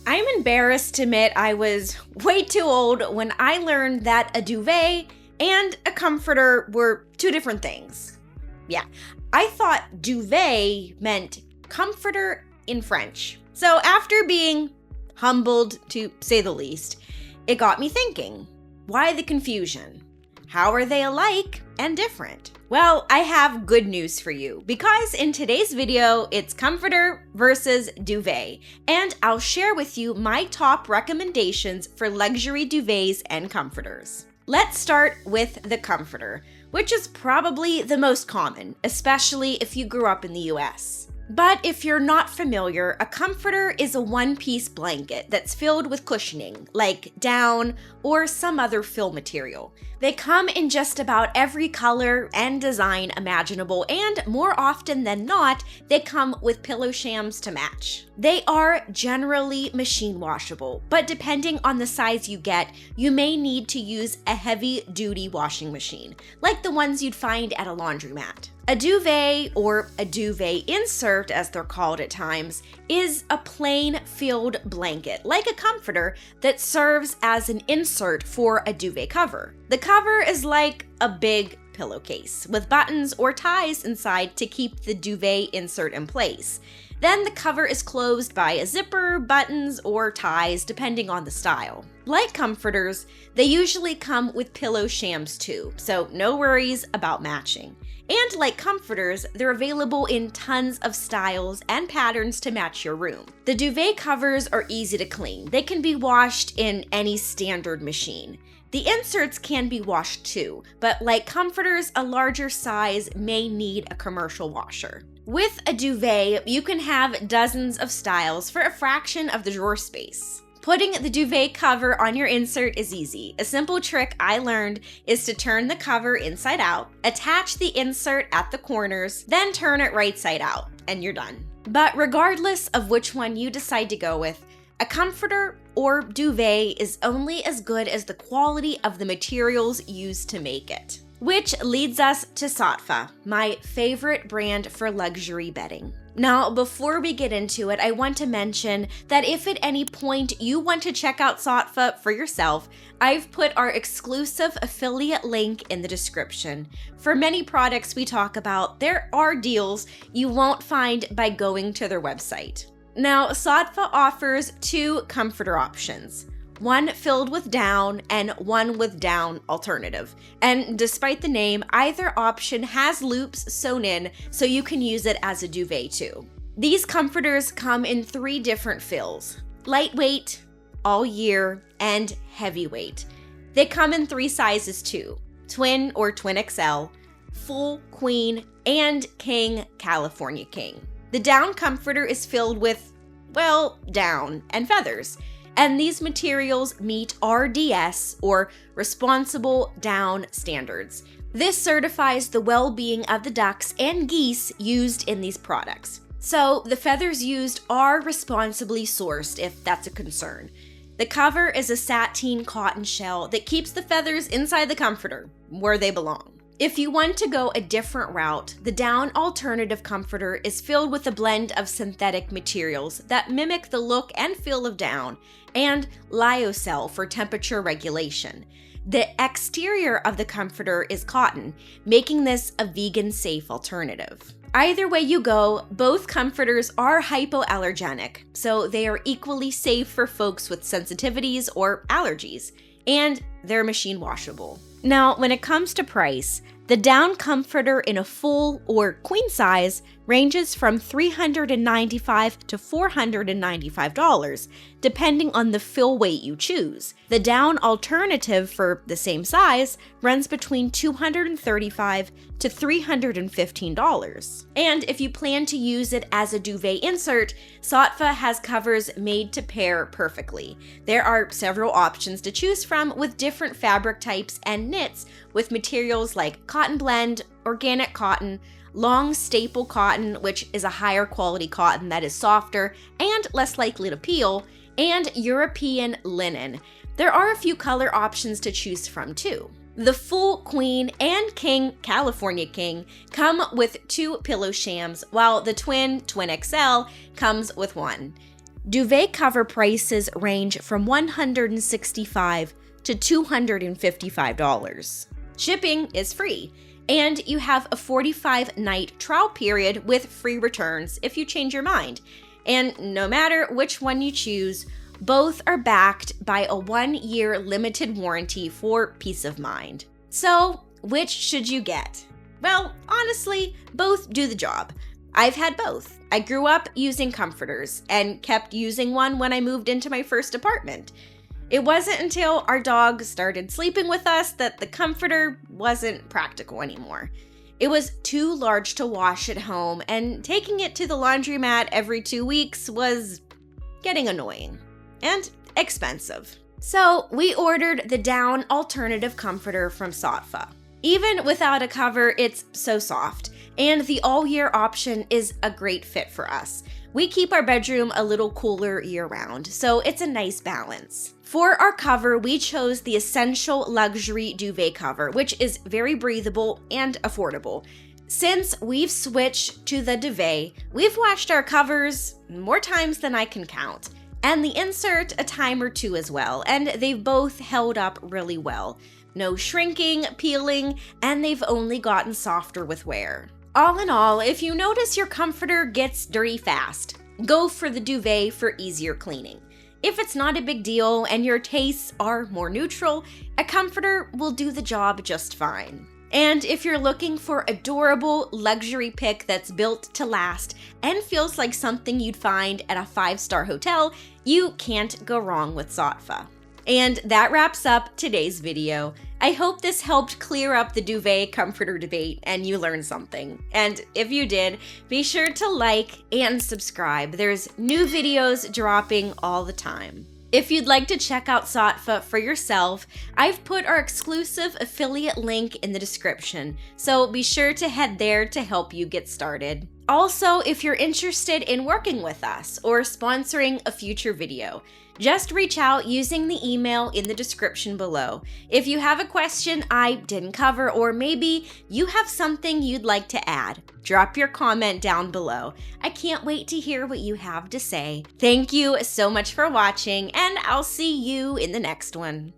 I'm embarrassed to admit I was way too old when I learned that a duvet and a comforter were two different things. Yeah, I thought duvet meant comforter in French. So after being humbled, to say the least, it got me thinking, why the confusion? How are they alike and different? Well, I have good news for you because in today's video, it's comforter versus duvet, and I'll share with you my top recommendations for luxury duvets and comforters. Let's start with the comforter, which is probably the most common, especially if you grew up in the US. But if you're not familiar, a comforter is a one-piece blanket that's filled with cushioning, like down or some other fill material. They come in just about every color and design imaginable, and more often than not, they come with pillow shams to match. They are generally machine washable, but depending on the size you get, you may need to use a heavy-duty washing machine, like the ones you'd find at a laundromat. A duvet, or a duvet insert as they're called at times, is a plain filled blanket, like a comforter, that serves as an insert for a duvet cover. The cover is like a big pillowcase with buttons or ties inside to keep the duvet insert in place. Then the cover is closed by a zipper, buttons, or ties depending on the style. Like comforters, they usually come with pillow shams too, so no worries about matching. And like comforters, they're available in tons of styles and patterns to match your room. The duvet covers are easy to clean. They can be washed in any standard machine. The inserts can be washed too, but like comforters, a larger size may need a commercial washer. With a duvet, you can have dozens of styles for a fraction of the drawer space. Putting the duvet cover on your insert is easy. A simple trick I learned is to turn the cover inside out, attach the insert at the corners, then turn it right side out, and you're done. But regardless of which one you decide to go with, a comforter or duvet is only as good as the quality of the materials used to make it. Which leads us to Saatva, my favorite brand for luxury bedding. Now, before we get into it, I want to mention that if at any point you want to check out Saatva for yourself, I've put our exclusive affiliate link in the description. For many products we talk about, there are deals you won't find by going to their website. Now, Saatva offers two comforter options. One filled with down and one with down alternative. And despite the name, either option has loops sewn in so you can use it as a duvet too. These comforters come in 3 different fills: lightweight, all year, and heavyweight. They come in 3 sizes too: twin or twin XL, full queen, and king California king. The down comforter is filled with, well, down and feathers. And these materials meet RDS, or Responsible Down Standards. This certifies the well-being of the ducks and geese used in these products. So the feathers used are responsibly sourced if that's a concern. The cover is a sateen cotton shell that keeps the feathers inside the comforter, where they belong. If you want to go a different route, the down alternative comforter is filled with a blend of synthetic materials that mimic the look and feel of down, and lyocell for temperature regulation. The exterior of the comforter is cotton, making this a vegan-safe alternative. Either way you go, both comforters are hypoallergenic, so they are equally safe for folks with sensitivities or allergies, and they're machine washable. Now, when it comes to price, the down comforter in a full or queen size ranges from $395 to $495, depending on the fill weight you choose. The down alternative for the same size runs between $235 to $315. And if you plan to use it as a duvet insert, Saatva has covers made to pair perfectly. There are several options to choose from with different fabric types and knits with materials like cotton blend, organic cotton, long staple cotton, which is a higher quality cotton that is softer and less likely to peel, and European linen. There are a few color options to choose from too. The full queen and king California king come with 2 pillow shams, while the twin XL comes with 1. Duvet cover prices range from $165 to $255. Shipping is free, and you have a 45-night trial period with free returns if you change your mind. And no matter which one you choose, both are backed by a 1-year limited warranty for peace of mind. So, which should you get? Well, honestly, both do the job. I've had both. I grew up using comforters and kept using one when I moved into my first apartment. It wasn't until our dog started sleeping with us that the comforter wasn't practical anymore. It was too large to wash at home, and taking it to the laundromat every 2 weeks was getting annoying and expensive. So we ordered the down alternative comforter from Saatva. Even without a cover, it's so soft, and the all-year option is a great fit for us. We keep our bedroom a little cooler year-round, so it's a nice balance. For our cover, we chose the Essential Luxury Duvet cover, which is very breathable and affordable. Since we've switched to the duvet, we've washed our covers more times than I can count, and the insert a time or two as well, and they've both held up really well. No shrinking, peeling, and they've only gotten softer with wear. All in all, if you notice your comforter gets dirty fast, go for the duvet for easier cleaning. If it's not a big deal and your tastes are more neutral, a comforter will do the job just fine. And if you're looking for adorable luxury pick that's built to last and feels like something you'd find at a 5-star hotel, you can't go wrong with Saatva. And that wraps up today's video. I hope this helped clear up the duvet comforter debate and you learned something. And if you did, be sure to like and subscribe. There's new videos dropping all the time. If you'd like to check out Saatva for yourself, I've put our exclusive affiliate link in the description, so be sure to head there to help you get started. Also, if you're interested in working with us or sponsoring a future video, just reach out using the email in the description below. If you have a question I didn't cover, or maybe you have something you'd like to add, drop your comment down below. I can't wait to hear what you have to say. Thank you so much for watching, and I'll see you in the next one.